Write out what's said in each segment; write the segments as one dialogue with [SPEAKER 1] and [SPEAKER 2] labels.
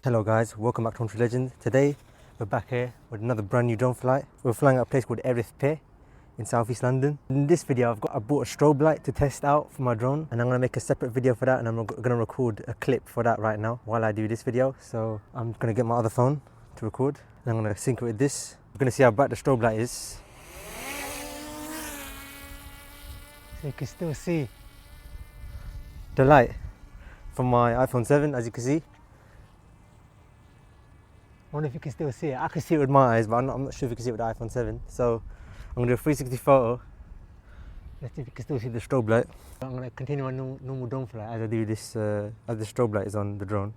[SPEAKER 1] Hello guys, welcome back to Country Legends. Today we're back here with another brand new drone flight. We're flying at a place called Erith Pier in southeast London. In this video I bought a strobe light to test out for my drone, and I'm going to make a separate video for that, and I'm going to record a clip for that right now while I do this video. So I'm going to get my other phone to record and I'm going to sync it with this. We're going to see how bright the strobe light is. So you can still see the light from my iPhone 7, as you can see. I wonder if you can still see it. I can see it with my eyes, but I'm not sure if you can see it with the iPhone 7. So I'm going to do a 360 photo. Let's see if you can still see the strobe light. I'm going to continue my normal drone flight as I do this, as the strobe light is on the drone.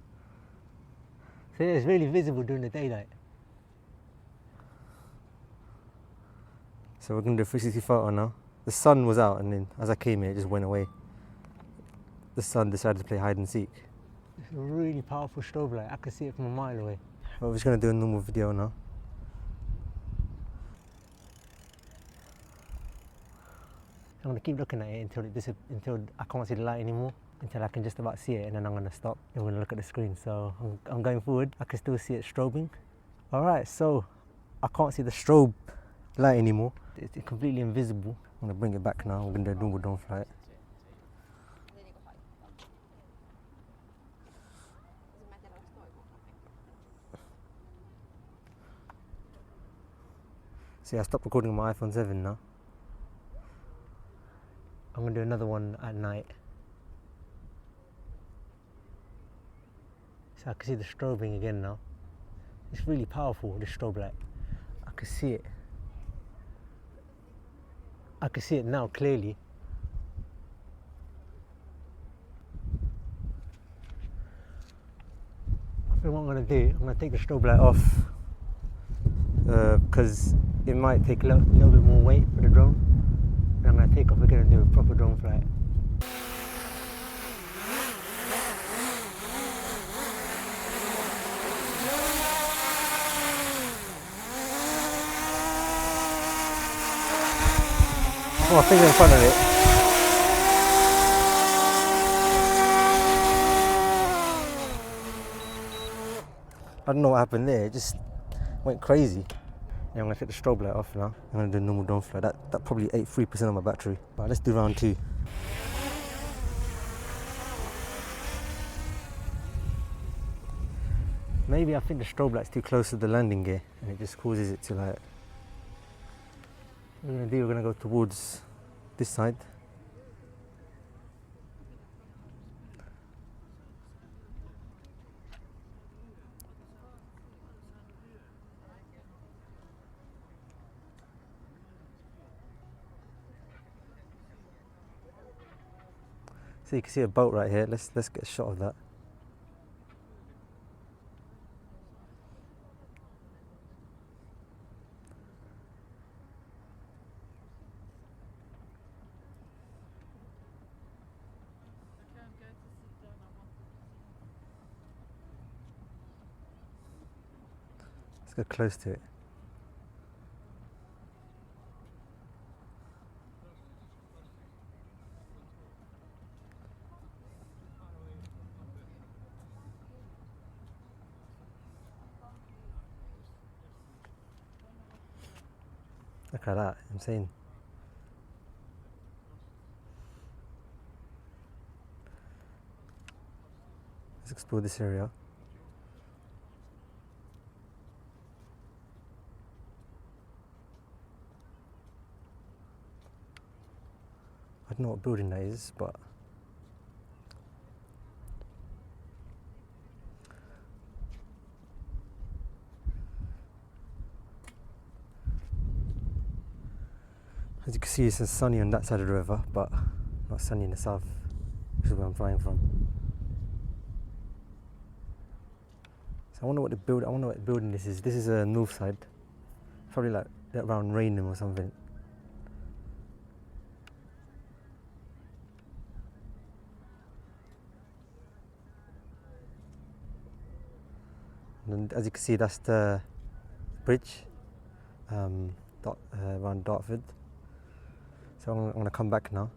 [SPEAKER 1] So yeah, it's really visible during the daylight. So we're going to do a 360 photo now. The sun was out, and then as I came here it just went away. The sun decided to play hide and seek. It's a really powerful strobe light. I can see it from a mile away. We're just going to do a normal video now. I'm going to keep looking at it until I can't see the light anymore, until I can just about see it, and then I'm going to stop and we're going to look at the screen. So I'm going forward. I can still see it strobing. Alright, so I can't see the strobe light anymore. It's completely invisible. I'm going to bring it back now. We're going to do a normal drone flight. See, I stopped recording on my iPhone 7 now. I'm going to do another one at night. So I can see the strobing again now. It's really powerful, this strobe light. I can see it. I can see it now clearly. I think what I'm going to do, I'm going to take the strobe light off because it might take a little bit more weight for the drone. And I'm going to take off again and do a proper drone flight. Oh, my finger in front of it. I don't know what happened there, it just went crazy. Yeah, I'm going to take the strobe light off now. I'm going to do a normal drone flight. That probably ate 3% of my battery. Right, let's do round 2. Maybe I think the strobe light's too close to the landing gear and it just causes it to like... What we're going to do, we're going to go towards this side. So you can see a boat right here. Let's get a shot of that. Let's go close to it. Look at that, insane. Let's explore this area. I don't know what building that is, but as you can see, it's sunny on that side of the river, but not sunny in the south, which is where I'm flying from. So I wonder what the building this is. This is a north side, probably like around Rainham or something. And as you can see, that's the bridge around Dartford. So I'm going to come back now.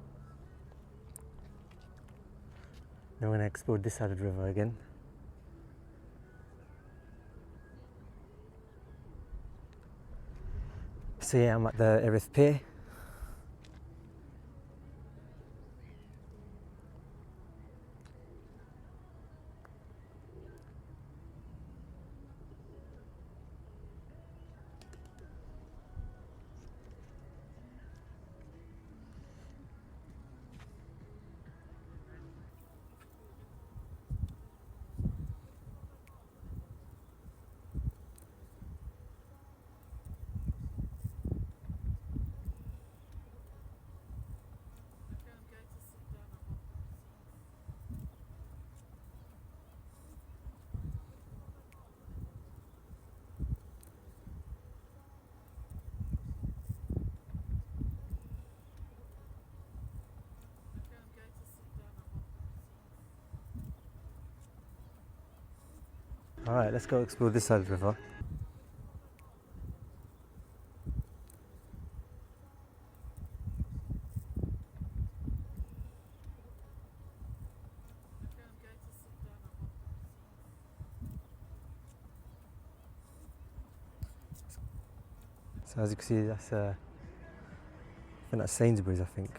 [SPEAKER 1] Then we're going to explore this side of the river again. So yeah, I'm at the Erith Pier. Alright, let's go explore this side of the river. So as you can see, that's I think that's Sainsbury's, I think.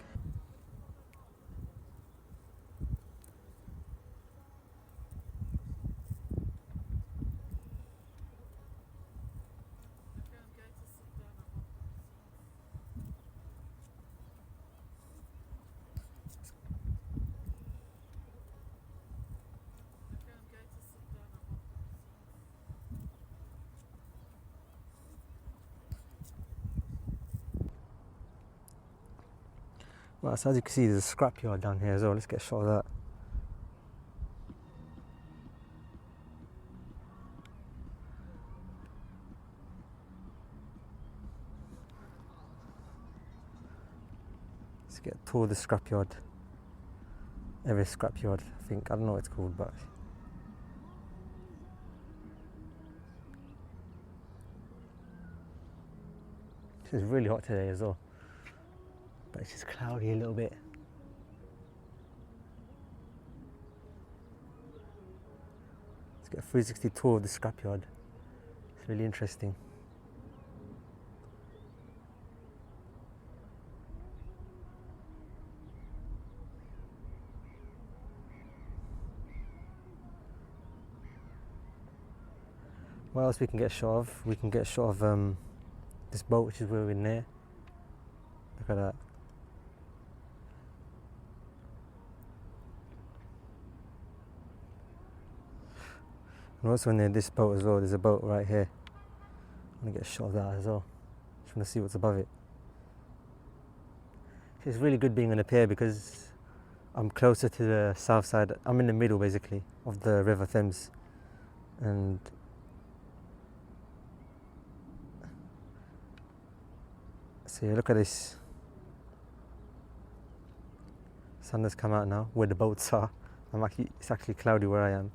[SPEAKER 1] Well, so as you can see, there's a scrapyard down here as well. Let's get a shot of that. Let's get a tour of the scrapyard. Erith scrapyard, I think. I don't know what it's called, but it's really hot today as well. But it's just cloudy a little bit. Let's get a 360 tour of the scrapyard. It's really interesting. What else we can get a shot of? We can get a shot of this boat, which is where we're near. Look at that. And also near this boat as well, there's a boat right here. I want to get a shot of that as well. Just want to see what's above it. It's really good being on a pier because I'm closer to the south side. I'm in the middle basically of the River Thames. And so yeah, look at this. Sun has come out now where the boats are. It's actually cloudy where I am.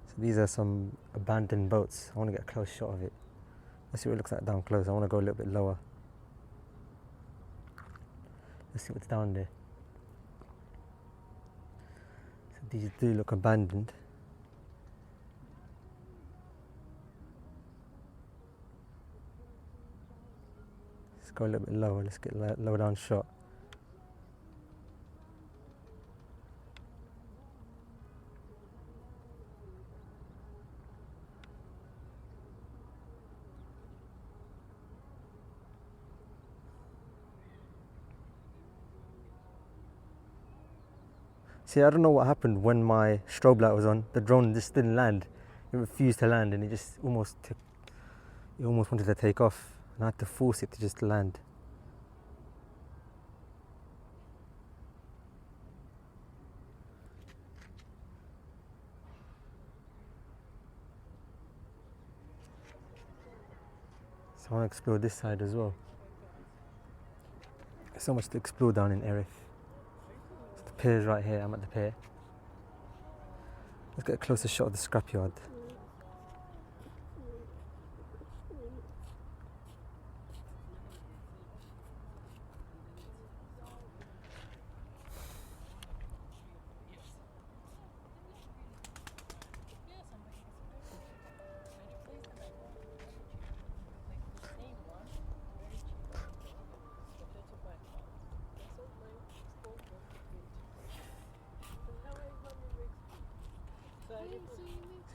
[SPEAKER 1] So these are some abandoned boats. I want to get a close shot of it. Let's see what it looks like down close. I want to go a little bit lower. Let's see what's down there. So these do look abandoned. Let's go a little bit lower. Let's get a lower down shot. See, I don't know what happened when my strobe light was on. The drone just didn't land. It refused to land, and it just almost wanted to take off, and I had to force it to just land. So I want to explore this side as well. There's so much to explore down in Erith. So the pier's right here. I'm at the pier. Let's get a closer shot of the scrapyard.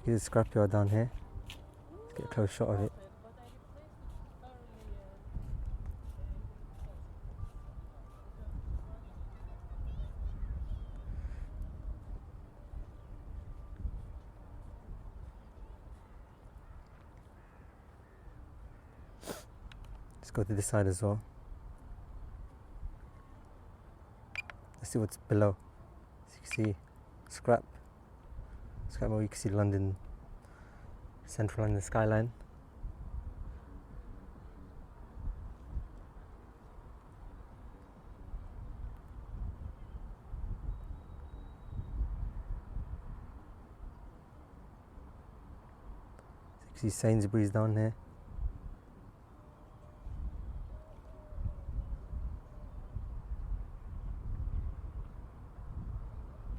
[SPEAKER 1] Get the scrapyard down here. Let's get a close shot of it. Let's go to this side as well. Let's see what's below. As you can see, scrap where you can see London, central London skyline. So you can see Sainsbury's down here.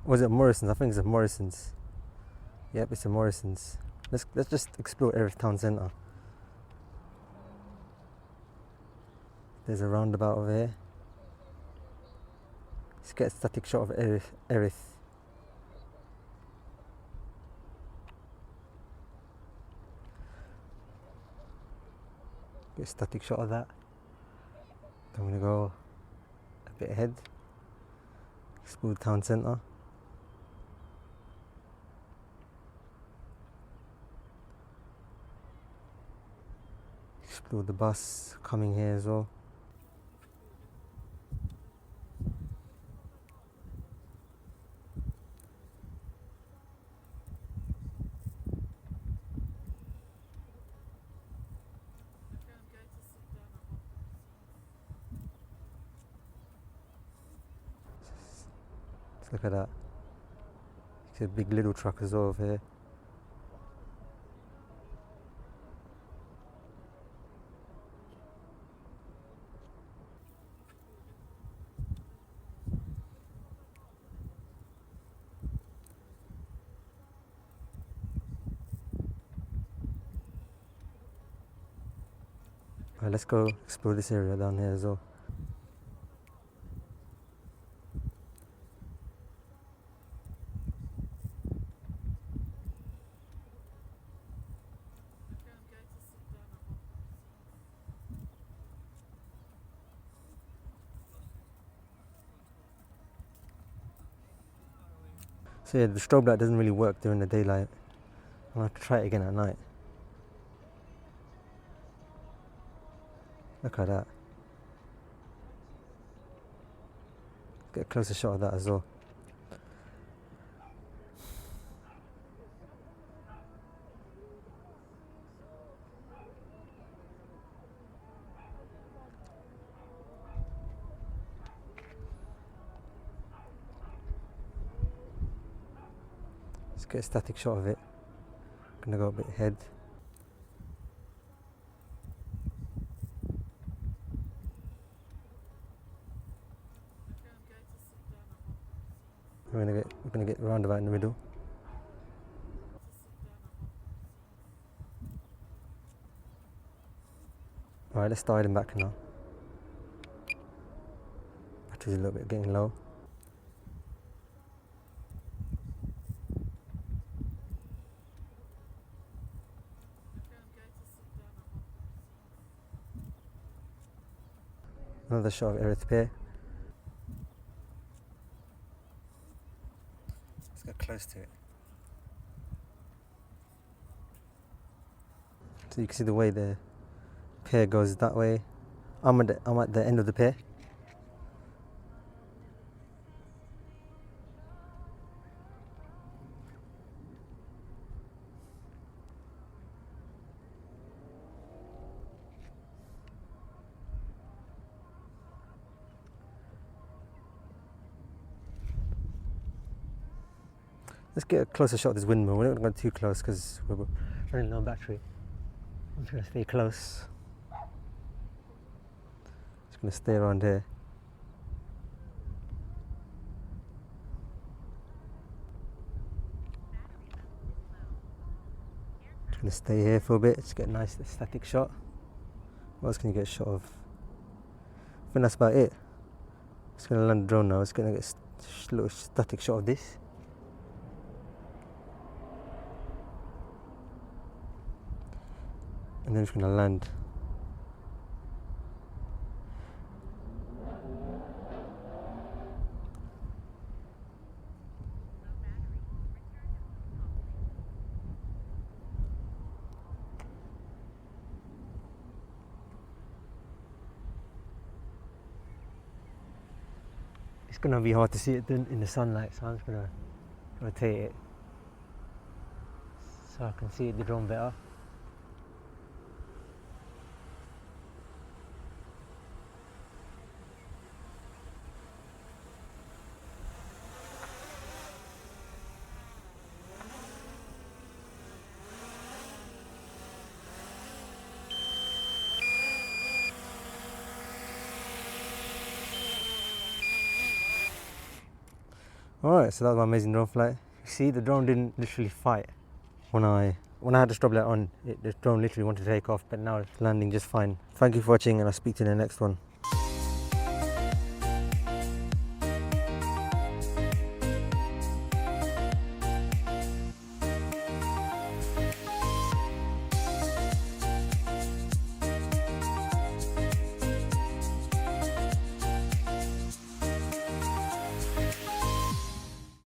[SPEAKER 1] Was it Morrison's? I think it's a Morrison's. Yep, it's a Morrison's. Let's just explore Erith town centre. There's a roundabout over here. Let's get a static shot of Erith. Get a static shot of that. I'm gonna go a bit ahead. Explore the town centre. Explore the bus coming here as well. Let's look at that. It's a big little truck as well over here. Right, let's go explore this area down here as well. So yeah, the strobe light doesn't really work during the daylight. I'm gonna have to try it again at night. Look at that. Get a closer shot of that as well. Let's get a static shot of it. Gonna go a bit ahead. We're gonna get roundabout in the middle. Alright, let's start heading back now. Battery's a little bit getting low. Another shot of Erith Pier. Let's get close to it. So you can see the way the pier goes that way. I'm at the end of the pier. Let's get a closer shot of this windmill. We're not going to go too close because we're running low on battery. I'm just going to stay close. Just going to stay around here. Just going to stay here for a bit. Just get a nice static shot. What else can you get a shot of? I think that's about it. Just going to land the drone now. It's going to get a little static shot of this. and then it's going to land. It's going to be hard to see it in the sunlight, so I'm just going to rotate it so I can see the drone better. Alright, so that was my amazing drone flight. You see, the drone didn't literally fight. When I had the strobe light on, the drone literally wanted to take off, but now it's landing just fine. Thank you for watching, and I'll speak to you in the next one.